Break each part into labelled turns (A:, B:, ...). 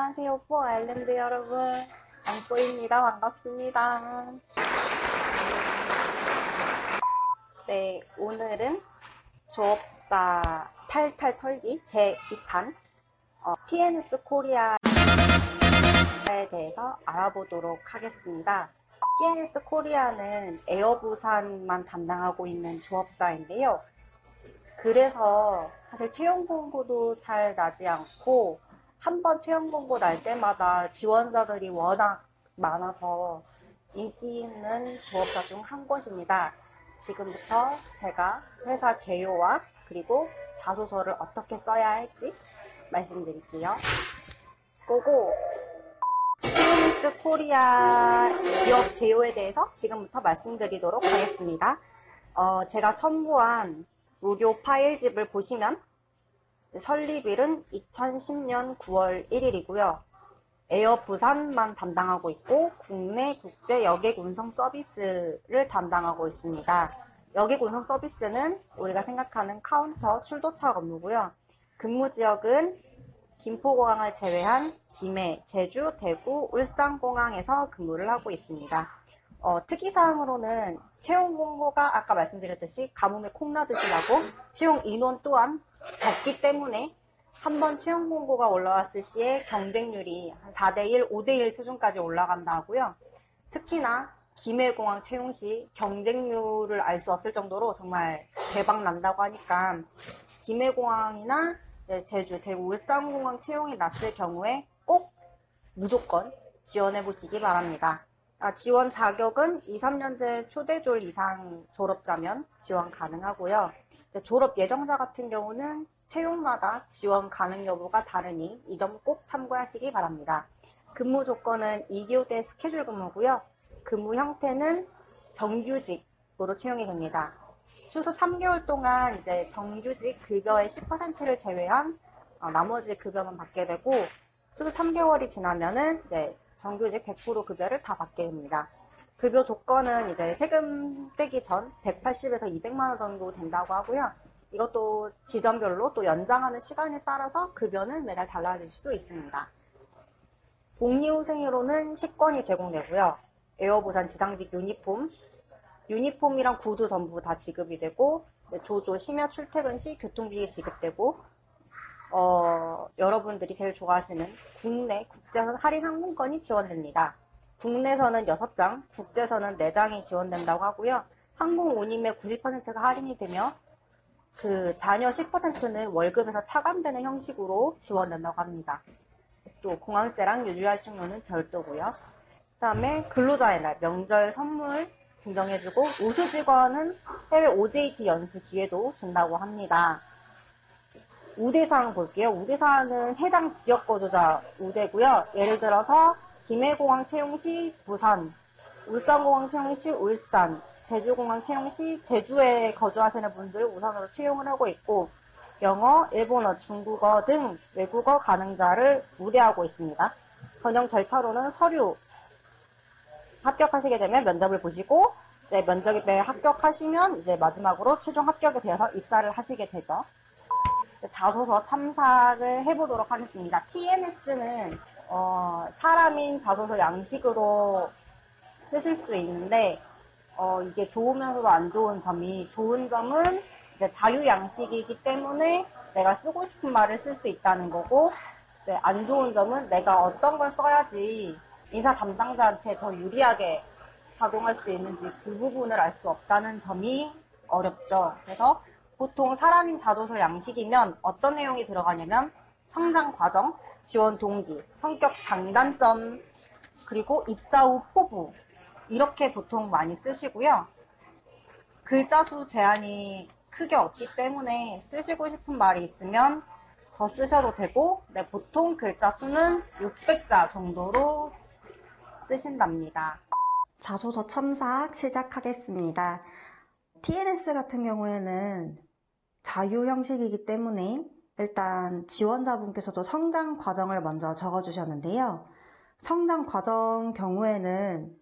A: 안녕하세요, 뽀 아일랜드 여러분. 안뽀입니다. 반갑습니다. 네, 오늘은 조업사 탈탈 털기 제2탄 TNS 코리아에 대해서 알아보도록 하겠습니다. TNS 코리아는 에어부산만 담당하고 있는 조업사인데요. 그래서 사실 채용 공고도 잘 나지 않고 한번 채용 공고 날 때마다 지원자들이 워낙 많아서 인기 있는 조업사 중 한 곳입니다. 지금부터 제가 회사 개요와 그리고 자소서를 어떻게 써야 할지 말씀드릴게요. 고고! TNS 코리아 기업 개요에 대해서 지금부터 말씀드리도록 하겠습니다. 제가 첨부한 무료 파일집을 보시면 설립일은 2010년 9월 1일이고요. 에어 부산만 담당하고 있고 국내 국제 여객 운송 서비스를 담당하고 있습니다. 여객 운송 서비스는 우리가 생각하는 카운터 출도차 업무고요. 근무 지역은 김포공항을 제외한 김해, 제주, 대구, 울산공항에서 근무를 하고 있습니다. 특이사항으로는 채용 공고가 아까 말씀드렸듯이 가뭄에 콩나듯이라고 채용 인원 또한 적기 때문에 한번 채용 공고가 올라왔을 시에 경쟁률이 한 4대1, 5대1 수준까지 올라간다 하고요. 특히나 김해공항 채용 시 경쟁률을 알 수 없을 정도로 정말 대박 난다고 하니까 김해공항이나 제주, 대구, 울산공항 채용이 났을 경우에 꼭 무조건 지원해 보시기 바랍니다. 지원 자격은 2, 3년제 초대졸 이상 졸업자면 지원 가능하고요. 졸업 예정자 같은 경우는 채용마다 지원 가능 여부가 다르니 이 점 꼭 참고하시기 바랍니다. 근무 조건은 2교대 스케줄 근무고요. 근무 형태는 정규직으로 채용이 됩니다. 추수 3개월 동안 이제 정규직 급여의 10%를 제외한 나머지 급여만 받게 되고 추수 3개월이 지나면은 이제 정규직 100% 급여를 다 받게 됩니다. 급여 조건은 이제 세금 떼기 전 180에서 200만 원 정도 된다고 하고요. 이것도 지점별로 또 연장하는 시간에 따라서 급여는 매달 달라질 수도 있습니다. 복리후생으로는 식권이 제공되고요. 에어부산 지상직 유니폼이랑 구두 전부 다 지급이 되고 조조 심야 출퇴근 시 교통비 지급되고 여러분들이 제일 좋아하시는 국내 국제선 할인 항공권이 지원됩니다. 국내선은 6장, 국제선은 4장이 지원된다고 하고요. 항공 운임의 90%가 할인이 되며 그 잔여 10%는 월급에서 차감되는 형식으로 지원된다고 합니다. 또 공항세랑 유류할증료는 별도고요. 그 다음에 근로자의 날, 명절 선물 증정해주고 우수 직원은 해외 OJT 연수 기회도 준다고 합니다. 우대사항 볼게요. 우대사항은 해당 지역 거주자 우대고요. 예를 들어서 김해공항 채용 시 부산, 울산공항 채용 시 울산, 제주공항 채용 시 제주에 거주하시는 분들을 우선으로 채용을 하고 있고 영어, 일본어, 중국어 등 외국어 가능자를 우대하고 있습니다. 전형 절차로는 서류 합격하시게 되면 면접을 보시고 면접에 합격하시면 이제 마지막으로 최종 합격에 대해서 입사를 하시게 되죠. 자소서 첨삭을 해보도록 하겠습니다. TNS는 사람인 자소서 양식으로 쓰실 수 있는데 이게 좋으면서도 안 좋은 점이 좋은 점은 이제 자유 양식이기 때문에 내가 쓰고 싶은 말을 쓸 수 있다는 거고 안 좋은 점은 내가 어떤 걸 써야지 인사 담당자한테 더 유리하게 작용할 수 있는지 그 부분을 알 수 없다는 점이 어렵죠. 그래서 보통 사람인 자소서 양식이면 어떤 내용이 들어가냐면 성장 과정, 지원 동기, 성격 장단점, 그리고 입사 후 포부 이렇게 보통 많이 쓰시고요. 글자 수 제한이 크게 없기 때문에 쓰시고 싶은 말이 있으면 더 쓰셔도 되고 보통 글자 수는 600자 정도로 쓰신답니다. 자소서 첨삭 시작하겠습니다. TNS 같은 경우에는 자유 형식이기 때문에 일단 지원자분께서도 성장 과정을 먼저 적어주셨는데요. 성장 과정 경우에는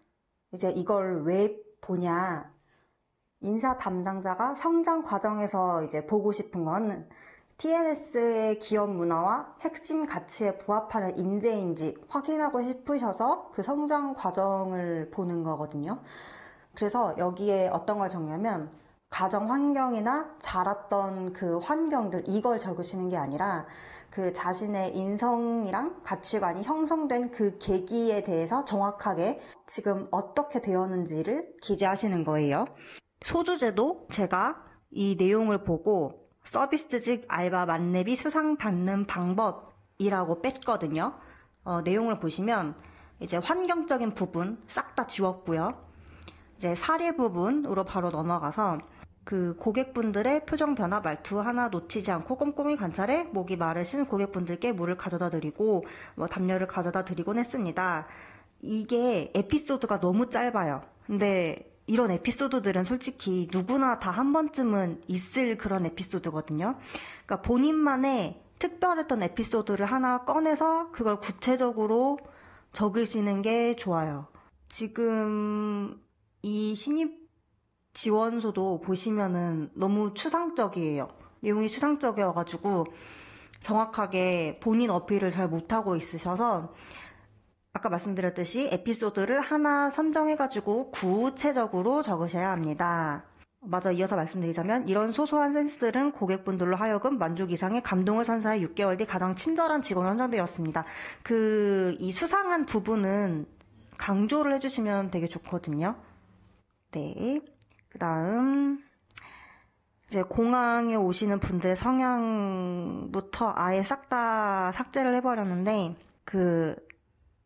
A: 이제 이걸 왜 보냐? 인사 담당자가 성장 과정에서 이제 보고 싶은 건 TNS의 기업 문화와 핵심 가치에 부합하는 인재인지 확인하고 싶으셔서 그 성장 과정을 보는 거거든요. 그래서 여기에 어떤 걸 적냐면 가정 환경이나 자랐던 그 환경들 이걸 적으시는 게 아니라 그 자신의 인성이랑 가치관이 형성된 그 계기에 대해서 정확하게 지금 어떻게 되었는지를 기재하시는 거예요. 소주제도 제가 이 내용을 보고 서비스직 알바 만렙이 수상받는 방법이라고 뺐거든요. 내용을 보시면 이제 환경적인 부분 싹 다 지웠고요. 이제 사례 부분으로 바로 넘어가서 그 고객분들의 표정 변화, 말투 하나 놓치지 않고 꼼꼼히 관찰해 목이 마르신 고객분들께 물을 가져다 드리고 담요를 가져다 드리곤 했습니다. 이게 에피소드가 너무 짧아요. 근데 이런 에피소드들은 솔직히 누구나 다 한 번쯤은 있을 그런 에피소드거든요. 그러니까 본인만의 특별했던 에피소드를 하나 꺼내서 그걸 구체적으로 적으시는 게 좋아요. 지금 이 신입 지원서도 보시면은 너무 추상적이에요. 내용이 추상적이어가지고 정확하게 본인 어필을 잘 못하고 있으셔서 아까 말씀드렸듯이 에피소드를 하나 선정해가지고 구체적으로 적으셔야 합니다. 맞아, 이어서 말씀드리자면 이런 소소한 센스들은 고객분들로 하여금 만족 이상의 감동을 선사해 6개월 뒤 가장 친절한 직원으로 선정되었습니다. 이 수상한 부분은 강조를 해주시면 되게 좋거든요. 네. 그 다음, 이제 공항에 오시는 분들의 성향부터 아예 싹 다 삭제를 해버렸는데,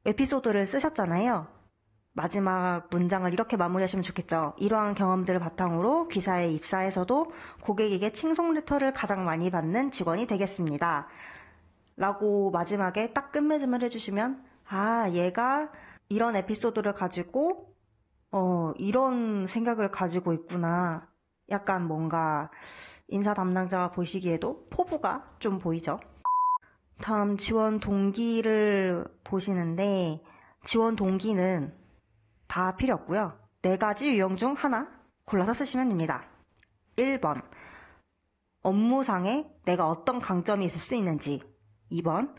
A: 에피소드를 쓰셨잖아요. 마지막 문장을 이렇게 마무리하시면 좋겠죠. 이러한 경험들을 바탕으로 기사에 입사해서도 고객에게 칭송 레터를 가장 많이 받는 직원이 되겠습니다. 라고 마지막에 딱 끝맺음을 해주시면, 얘가 이런 에피소드를 가지고 이런 생각을 가지고 있구나. 약간 뭔가 인사 담당자가 보시기에도 포부가 좀 보이죠. 다음 지원 동기를 보시는데 지원 동기는 다 필요 없고요. 4가지 유형 중 하나 골라서 쓰시면 됩니다. 1번, 업무상에 내가 어떤 강점이 있을 수 있는지. 2번,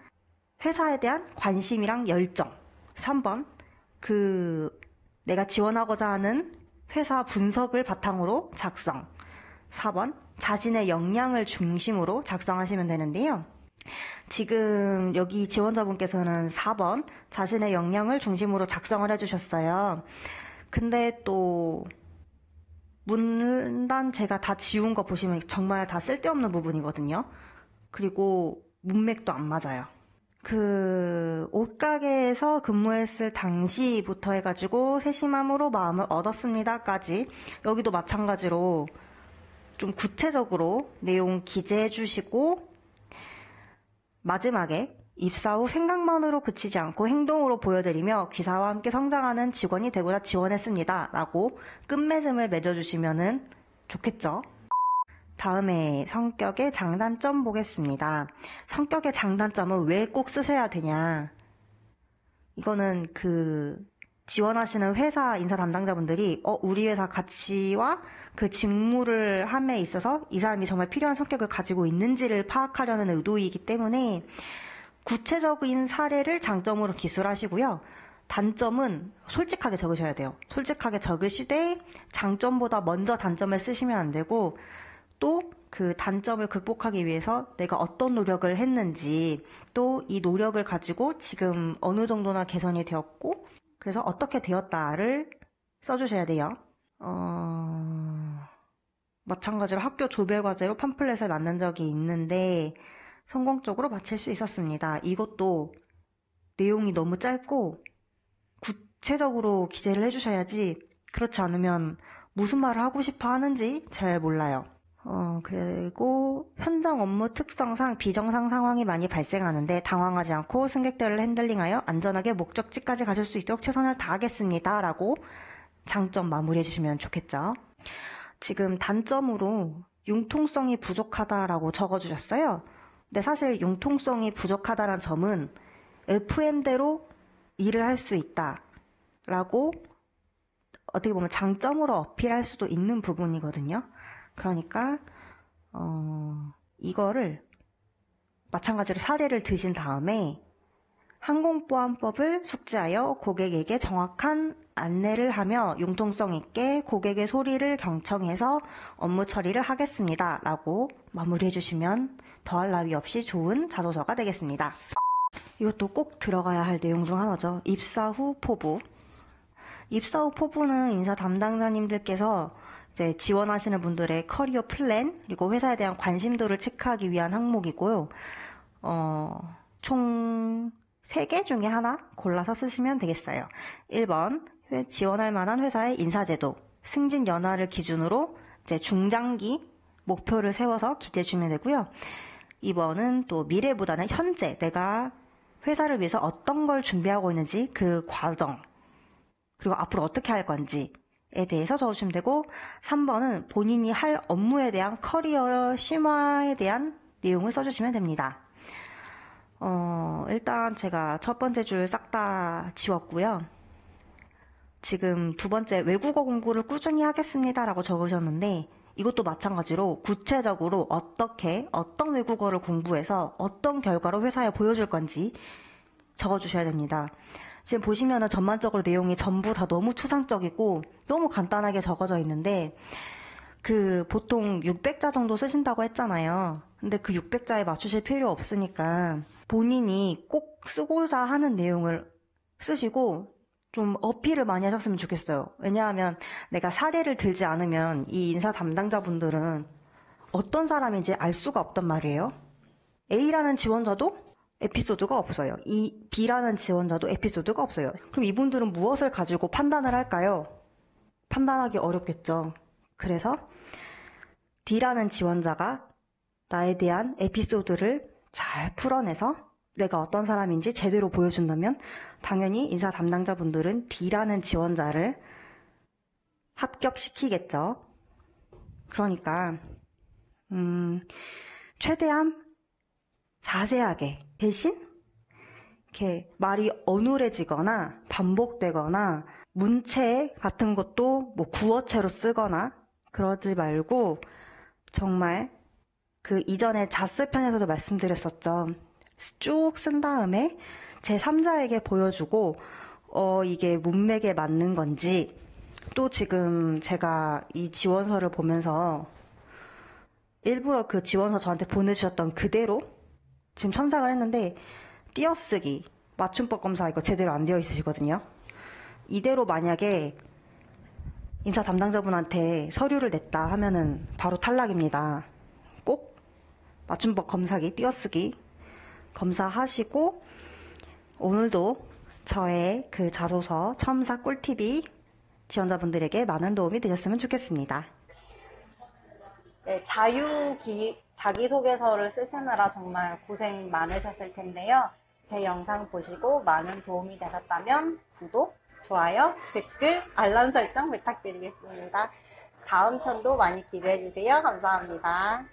A: 회사에 대한 관심이랑 열정. 3번, 내가 지원하고자 하는 회사 분석을 바탕으로 작성. 4번, 자신의 역량을 중심으로 작성하시면 되는데요. 지금 여기 지원자분께서는 4번, 자신의 역량을 중심으로 작성을 해주셨어요. 근데 또 문단 제가 다 지운 거 보시면 정말 다 쓸데없는 부분이거든요. 그리고 문맥도 안 맞아요. 옷가게에서 근무했을 당시부터 해가지고 세심함으로 마음을 얻었습니다까지 여기도 마찬가지로 좀 구체적으로 내용 기재해 주시고 마지막에 입사 후 생각만으로 그치지 않고 행동으로 보여드리며 기사와 함께 성장하는 직원이 되고자 지원했습니다. 라고 끝맺음을 맺어주시면 좋겠죠. 다음에 성격의 장단점 보겠습니다. 성격의 장단점은 왜 꼭 쓰셔야 되냐. 이거는 지원하시는 회사 인사 담당자분들이 우리 회사 가치와 그 직무를 함에 있어서 이 사람이 정말 필요한 성격을 가지고 있는지를 파악하려는 의도이기 때문에 구체적인 사례를 장점으로 기술하시고요. 단점은 솔직하게 적으셔야 돼요. 솔직하게 적으시되 장점보다 먼저 단점을 쓰시면 안 되고 또 그 단점을 극복하기 위해서 내가 어떤 노력을 했는지 또 이 노력을 가지고 지금 어느 정도나 개선이 되었고 그래서 어떻게 되었다를 써주셔야 돼요. 마찬가지로 학교 조별과제로 팜플렛을 만든 적이 있는데 성공적으로 마칠 수 있었습니다. 이것도 내용이 너무 짧고 구체적으로 기재를 해주셔야지 그렇지 않으면 무슨 말을 하고 싶어 하는지 잘 몰라요. 그리고 현장 업무 특성상 비정상 상황이 많이 발생하는데 당황하지 않고 승객들을 핸들링하여 안전하게 목적지까지 가실 수 있도록 최선을 다하겠습니다. 라고 장점 마무리해 주시면 좋겠죠. 지금 단점으로 융통성이 부족하다라고 적어주셨어요. 근데 사실 융통성이 부족하다는 점은 FM대로 일을 할 수 있다 라고 어떻게 보면 장점으로 어필할 수도 있는 부분이거든요. 그러니까 이거를 마찬가지로 사례를 드신 다음에 항공보안법을 숙지하여 고객에게 정확한 안내를 하며 융통성 있게 고객의 소리를 경청해서 업무 처리를 하겠습니다. 라고 마무리해 주시면 더할 나위 없이 좋은 자소서가 되겠습니다. 이것도 꼭 들어가야 할 내용 중 하나죠. 입사 후 포부. 입사 후 포부는 인사 담당자님들께서 이제 지원하시는 분들의 커리어 플랜, 그리고 회사에 대한 관심도를 체크하기 위한 항목이고요. 총 3개 중에 하나 골라서 쓰시면 되겠어요. 1번, 지원할 만한 회사의 인사제도, 승진 연하를 기준으로 이제 중장기 목표를 세워서 기재해 주면 되고요. 2번은 또 미래보다는 현재 내가 회사를 위해서 어떤 걸 준비하고 있는지 그 과정, 그리고 앞으로 어떻게 할 건지에 대해서 적으시면 되고, 3번은 본인이 할 업무에 대한 커리어 심화에 대한 내용을 써주시면 됩니다. 일단 제가 첫 번째 줄 싹 다 지웠고요. 지금 두 번째 외국어 공부를 꾸준히 하겠습니다 라고 적으셨는데, 이것도 마찬가지로 구체적으로 어떤 외국어를 공부해서 어떤 결과로 회사에 보여줄 건지 적어주셔야 됩니다. 지금 보시면은 전반적으로 내용이 전부 다 너무 추상적이고 너무 간단하게 적어져 있는데, 보통 600자 정도 쓰신다고 했잖아요. 근데 그 600자에 맞추실 필요 없으니까 본인이 꼭 쓰고자 하는 내용을 쓰시고 좀 어필을 많이 하셨으면 좋겠어요. 왜냐하면 내가 사례를 들지 않으면 이 인사 담당자분들은 어떤 사람인지 알 수가 없단 말이에요. A라는 지원자도 에피소드가 없어요. 이 B라는 지원자도 에피소드가 없어요. 그럼 이분들은 무엇을 가지고 판단을 할까요? 판단하기 어렵겠죠. 그래서 D라는 지원자가 나에 대한 에피소드를 잘 풀어내서 내가 어떤 사람인지 제대로 보여준다면 당연히 인사 담당자분들은 D라는 지원자를 합격시키겠죠. 그러니까 최대한 자세하게, 대신 이렇게 말이 어눌해지거나 반복되거나 문체 같은 것도 뭐 구어체로 쓰거나 그러지 말고, 정말 그 이전에 자스 편에서도 말씀드렸었죠. 쭉 쓴 다음에 제3자에게 보여주고 이게 문맥에 맞는 건지, 또 지금 제가 이 지원서를 보면서 일부러 그 지원서 저한테 보내주셨던 그대로 지금 첨삭을 했는데, 띄어쓰기, 맞춤법 검사 이거 제대로 안 되어 있으시거든요. 이대로 만약에 인사 담당자분한테 서류를 냈다 하면은 바로 탈락입니다. 꼭 맞춤법 검사기, 띄어쓰기 검사하시고, 오늘도 저의 그 자소서 첨삭 꿀팁이 지원자분들에게 많은 도움이 되셨으면 좋겠습니다. 네, 자기소개서를 쓰시느라 정말 고생 많으셨을 텐데요. 제 영상 보시고 많은 도움이 되셨다면 구독, 좋아요, 댓글, 알람 설정 부탁드리겠습니다. 다음 편도 많이 기대해주세요. 감사합니다.